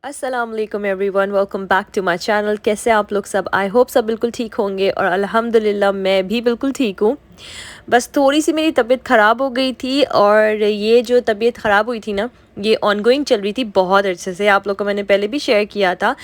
अस्सलाम वालेकुम everyone, welcome back to my channel. कैसे आप लोग सब? आई होप सब बिल्कुल ठीक होंगे और अल्हम्दुलिल्लाह मैं भी बिल्कुल ठीक हूँ। बस थोड़ी सी मेरी तबीयत ख़राब हो गई थी और ये जो तबीयत ख़राब हुई थी ना, ये ऑनगोइंग चल रही थी बहुत अरसे से। आप लोग को मैंने पहले भी शेयर किया था।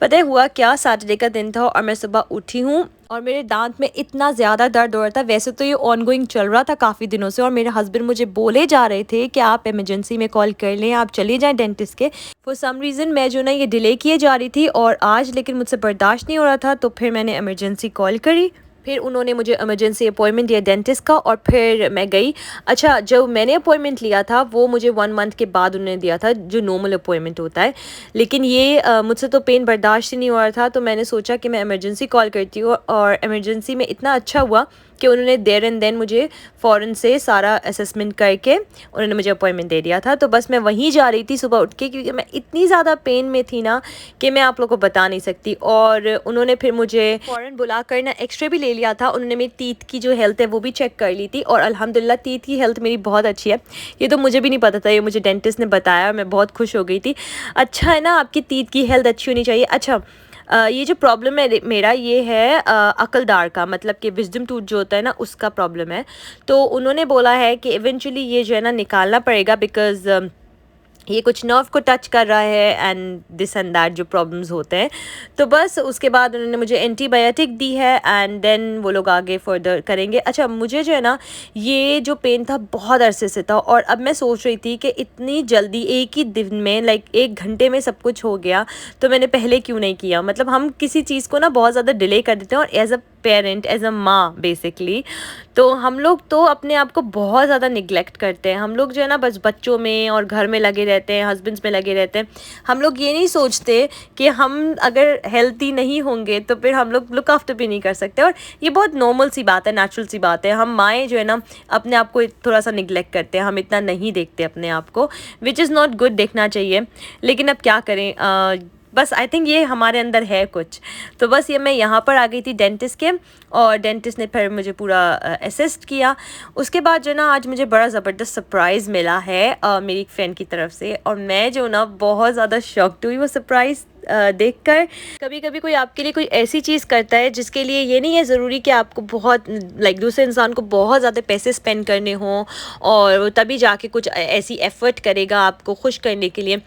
पता है हुआ क्या, सैटरडे का दिन था और मैं सुबह उठी हूँ और मेरे दांत में इतना ज़्यादा दर्द हो रहा था। वैसे तो ये ऑनगोइंग चल रहा था काफ़ी दिनों से और मेरे हस्बैंड मुझे बोले जा रहे थे कि आप इमरजेंसी में कॉल कर लें, आप चले जाएं डेंटिस्ट के। फॉर सम रीज़न मैं जो ना ये डिले किए जा रही थी और आज लेकिन मुझसे बर्दाश्त नहीं हो रहा था, तो फिर मैंने इमरजेंसी कॉल करी। फिर उन्होंने मुझे इमरजेंसी अपॉइंटमेंट दिया डेंटिस्ट का और फिर मैं गई। अच्छा, जो मैंने अपॉइंटमेंट लिया था वो मुझे 1 मंथ के बाद उन्होंने दिया था, जो नॉर्मल अपॉइंटमेंट होता है। लेकिन ये मुझसे तो पेन बर्दाश्त ही नहीं हो रहा था, तो मैंने सोचा कि मैं इमरजेंसी कॉल करती हूँ और इमरजेंसी में इतना अच्छा हुआ कि उन्होंने देयर एंड देन मुझे फ़ौरन से सारा असेसमेंट करके उन्होंने मुझे अपॉइंटमेंट दे दिया था। तो बस मैं वहीं जा रही थी सुबह उठ के, क्योंकि मैं इतनी ज़्यादा पेन में थी ना कि मैं आप लोगों को बता नहीं सकती। और उन्होंने फिर मुझे फ़ौरन बुला कर ना एक्सरे भी ले लिया था। उन्होंने मेरी टीथ की जो हेल्थ है वो भी चेक कर ली थी और अल्हम्दुलिल्लाह टीथ की हेल्थ मेरी बहुत अच्छी है। ये तो मुझे भी नहीं पता था, ये मुझे डेंटिस्ट ने बताया और मैं बहुत खुश हो गई थी। अच्छा है ना, आपकी टीथ की हेल्थ अच्छी होनी चाहिए। अच्छा, ये जो प्रॉब्लम है मेरा, ये है अकलदार का, मतलब कि विजडम टूथ जो होता है ना, उसका प्रॉब्लम है। तो उन्होंने बोला है कि इवेंचुअली ये जो है ना निकालना पड़ेगा, बिकॉज़ ये कुछ नर्व को टच कर रहा है एंड दिस एंड दैट जो प्रॉब्लम्स होते हैं। तो बस उसके बाद उन्होंने मुझे एंटीबायोटिक दी है एंड देन वो लोग आगे फर्दर करेंगे। अच्छा, मुझे जो है ना ये जो पेन था बहुत अरसे से था और अब मैं सोच रही थी कि इतनी जल्दी एक ही दिन में, लाइक 1 घंटे में सब कुछ हो गया, तो मैंने पहले क्यों नहीं किया। मतलब हम किसी चीज़ को ना बहुत ज़्यादा डिले कर देते हैं और as a parent, as a माँ बेसिकली, तो हम लोग तो अपने आप को बहुत ज़्यादा निगलेक्ट करते हैं। हम लोग जो है ना बस बच्चों में और घर में लगे रहते हैं, हस्बैंड्स में लगे रहते हैं। हम लोग ये नहीं सोचते कि हम अगर हेल्थी नहीं होंगे तो फिर हम लोग लुक आफ्टर भी नहीं कर सकते। और ये बहुत नॉर्मल सी बात है, नेचुरल सी बात है। हम माएँ जो है ना अपने आप को थोड़ा सा निगलेक्ट करते हैं, हम इतना नहीं देखते अपने आप को, विच इज़ नॉट गुड, देखना चाहिए। लेकिन अब क्या करें, बस आई थिंक ये हमारे अंदर है कुछ। तो बस ये मैं यहाँ पर आ गई थी डेंटिस्ट के और डेंटिस्ट ने फिर मुझे पूरा असिस्ट किया। उसके बाद जो ना आज मुझे बड़ा ज़बरदस्त सरप्राइज़ मिला है मेरी एक फ्रेंड की तरफ से, और मैं जो ना बहुत ज़्यादा शॉक्ड हुई वो सरप्राइज़ देखकर। कभी कभी कोई आपके लिए कोई ऐसी चीज़ करता है जिसके लिए ये नहीं है ज़रूरी कि आपको बहुत, लाइक दूसरे इंसान को बहुत ज़्यादा पैसे स्पेंड करने हों और वो तभी जाके कुछ ऐसी एफ़र्ट करेगा आपको खुश करने के लिए।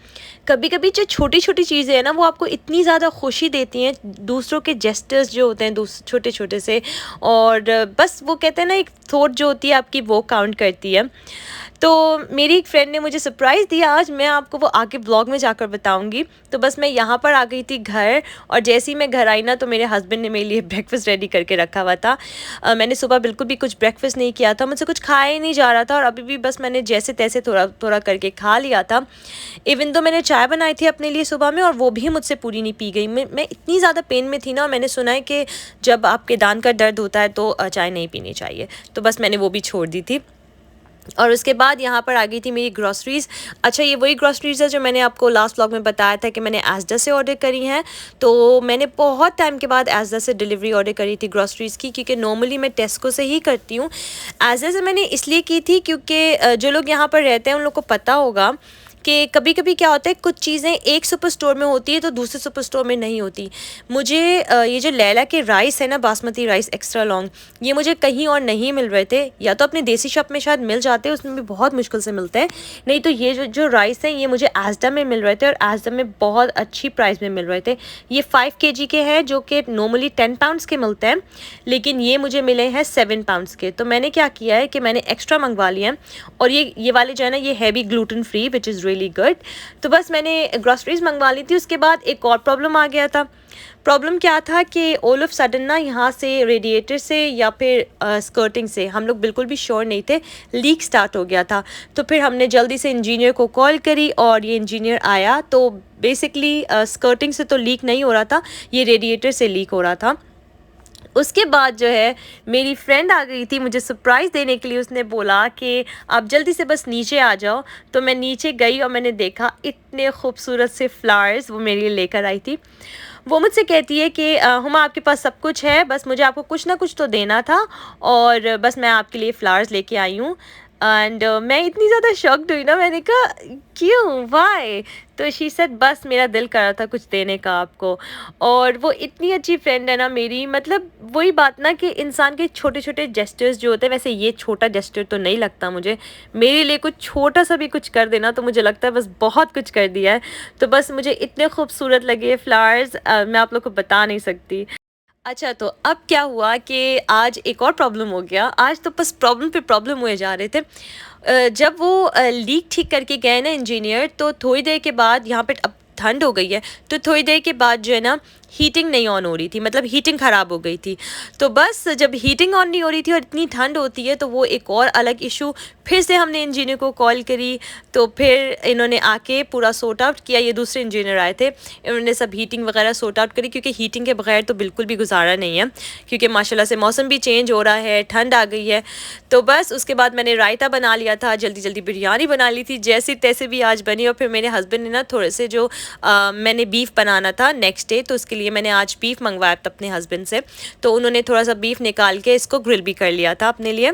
कभी कभी जो छोटी छोटी चीज़ें हैं ना वो आपको इतनी ज़्यादा खुशी देती हैं, दूसरों के जेस्टर्स जो होते हैं छोटे छोटे से, और बस वो कहते हैं ना एक थॉट जो होती है आपकी वो काउंट करती है। तो मेरी एक फ्रेंड ने मुझे सरप्राइज़ दिया आज, मैं आपको वो आगे ब्लॉग में जाकर बताऊंगी। तो बस मैं यहाँ पर आ गई थी घर, और जैसे ही मैं घर आई ना तो मेरे हस्बैंड ने मेरे लिए ब्रेकफास्ट रेडी करके रखा हुआ था। मैंने सुबह बिल्कुल भी कुछ ब्रेकफास्ट नहीं किया था, मुझसे कुछ खाया ही नहीं जा रहा था और अभी भी बस मैंने जैसे तैसे थोड़ा थोड़ा करके खा लिया था। इवन तो मैंने चाय बनाई थी अपने लिए सुबह में और वो भी मुझसे पूरी नहीं पी गई। मैं इतनी ज़्यादा पेन में थी ना, और मैंने सुना है कि जब आपके दांत का दर्द होता है तो चाय नहीं पीनी चाहिए, तो बस मैंने वो भी छोड़ दी थी। और उसके बाद यहाँ पर आ गई थी मेरी ग्रॉसरीज़। अच्छा, ये वही ग्रॉसरीज़ है जो मैंने आपको लास्ट व्लॉग में बताया था कि मैंने एज़डा से ऑर्डर करी हैं। तो मैंने बहुत टाइम के बाद एज़डा से डिलीवरी ऑर्डर करी थी ग्रॉसरीज़ की, क्योंकि नॉर्मली मैं टेस्को से ही करती हूँ। एज़डा से मैंने इसलिए की थी क्योंकि जो लोग यहाँ पर रहते हैं उन लोग को पता होगा कि कभी कभी क्या होता है, कुछ चीज़ें एक सुपर स्टोर में होती है तो दूसरे सुपर स्टोर में नहीं होती। मुझे ये जो लैला के राइस है ना, बासमती राइस एक्स्ट्रा लॉन्ग, ये मुझे कहीं और नहीं मिल रहे थे। या तो अपने देसी शॉप में शायद मिल जाते हैं, उसमें भी बहुत मुश्किल से मिलते हैं, नहीं तो ये जो राइस हैं ये मुझे एज़डा में मिल रहे थे और एज़डा में बहुत अच्छी प्राइस में मिल रहे थे। ये 5 kg के हैं जो कि नॉर्मली 10 पाउंड्स के मिलते हैं, लेकिन ये मुझे मिले हैं 7 पाउंड्स के। तो मैंने क्या किया है कि मैंने एक्स्ट्रा मंगवा लिए हैं, और ये वाले जो है ना ये है भी gluten free, which is really good. तो बस मैंने ग्रॉसरीज मंगवा ली थी। उसके बाद एक और प्रॉब्लम आ गया था। प्रॉब्लम क्या था कि ऑल ऑफ सडन ना यहाँ से रेडिएटर से या फिर स्कर्टिंग से, हम लोग बिल्कुल भी श्योर नहीं थे, लीक स्टार्ट हो गया था। तो फिर हमने जल्दी से इंजीनियर को कॉल करी और ये इंजीनियर आया। तो बेसिकली स्कर्टिंग से तो लीक नहीं हो रहा था, ये रेडिएटर से लीक हो रहा था। उसके बाद जो है मेरी फ्रेंड आ गई थी मुझे सरप्राइज़ देने के लिए। उसने बोला कि आप जल्दी से बस नीचे आ जाओ। तो मैं नीचे गई और मैंने देखा इतने खूबसूरत से फ्लावर्स वो मेरे लिए लेकर आई थी। वो मुझसे कहती है कि हुमा आपके पास सब कुछ है, बस मुझे आपको कुछ ना कुछ तो देना था और बस मैं आपके लिए फ़्लावर्स लेके आई हूँ। एंड मैं इतनी ज़्यादा शॉक्ड हुई ना, मैंने कहा क्यों, वाई? तो शी सेड बस मेरा दिल कर रहा था कुछ देने का आपको। और वो इतनी अच्छी फ्रेंड है ना मेरी, मतलब वही बात ना कि इंसान के छोटे छोटे जेस्चर्स जो होते हैं, वैसे ये छोटा जेस्चर तो नहीं लगता मुझे, मेरे लिए कुछ छोटा सा भी कुछ कर देना तो मुझे लगता है बस बहुत कुछ कर दिया है। तो बस मुझे इतने खूबसूरत लगे फ्लावर्स, मैं आप लोग को बता नहीं सकती। अच्छा, तो अब क्या हुआ कि आज एक और प्रॉब्लम हो गया। आज तो बस प्रॉब्लम पे प्रॉब्लम हुए जा रहे थे। जब वो लीक ठीक करके गए ना इंजीनियर, तो थोड़ी देर के बाद यहाँ पे अब ठंड हो गई है, तो थोड़ी देर के बाद जो है ना हीटिंग नहीं ऑन हो रही थी, मतलब हीटिंग ख़राब हो गई थी। तो बस जब हीटिंग ऑन नहीं हो रही थी और इतनी ठंड होती है तो वो एक और अलग इशू। फिर से हमने इंजीनियर को कॉल करी, तो फिर इन्होंने आके पूरा सॉर्ट आउट किया। ये दूसरे इंजीनियर आए थे, इन्होंने सब हीटिंग वगैरह सॉर्ट आउट करी, क्योंकि हीटिंग के बगैर तो बिल्कुल भी गुजारा नहीं है, क्योंकि माशाल्लाह से मौसम भी चेंज हो रहा है, ठंड आ गई है। तो बस उसके बाद मैंने रायता बना लिया था, जल्दी जल्दी बिरयानी बना ली थी, जैसे तैसे भी आज बनी। और फिर मेरे हस्बैंड ने ना थोड़े से जो मैंने बीफ बनाना था नेक्स्ट डे, तो उसके लिए मैंने आज बीफ मंगवाया था अपने हस्बैंड से। तो उन्होंने थोड़ा सा बीफ निकाल के इसको ग्रिल भी कर लिया था अपने लिए।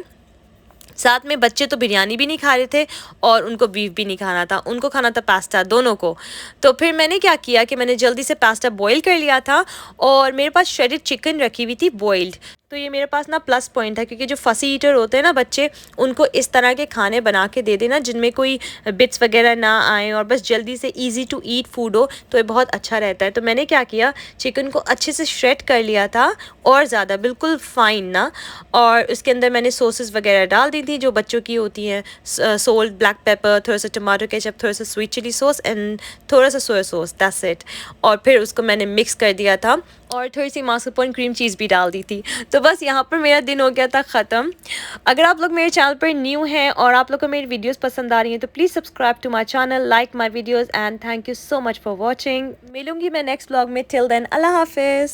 साथ में बच्चे तो बिरयानी भी नहीं खा रहे थे और उनको बीफ भी नहीं खाना था, उनको खाना था पास्ता, दोनों को। तो फिर मैंने क्या किया कि मैंने जल्दी से पास्ता बॉईल कर लिया था, और मेरे पास श्रेडेड चिकन रखी हुई थी बॉइल्ड। तो ये मेरे पास ना प्लस पॉइंट है, क्योंकि जो फसी ईटर होते हैं ना बच्चे, उनको इस तरह के खाने बना के दे देना जिनमें कोई बिट्स वगैरह ना आए और बस जल्दी से इजी टू ईट फूड हो, तो ये बहुत अच्छा रहता है। तो मैंने क्या किया, चिकन को अच्छे से श्रेड कर लिया था, और ज़्यादा बिल्कुल फाइन ना। और उसके अंदर मैंने सॉसेस वगैरह डाल दी थी जो बच्चों की होती हैं, सोल्ट, ब्लैक पेपर, थोड़ा सा टमाटो केचप, थोड़ा सा स्वीट चिली सॉस एंड थोड़ा सा सोया सॉस, दैट्स इट। और फिर उसको मैंने मिक्स कर दिया था, और थोड़ी सी मास्कारपोने क्रीम चीज़ भी डाल दी थी। तो बस यहाँ पर मेरा दिन हो गया था ख़त्म। अगर आप लोग मेरे चैनल पर न्यू हैं और आप लोग को मेरी वीडियोस पसंद आ रही हैं, तो please subscribe to my channel, like my videos, and thank you so much for watching. मिलूंगी मैं नेक्स्ट ब्लॉग में। टिल देन, अल्लाह हाफिज़।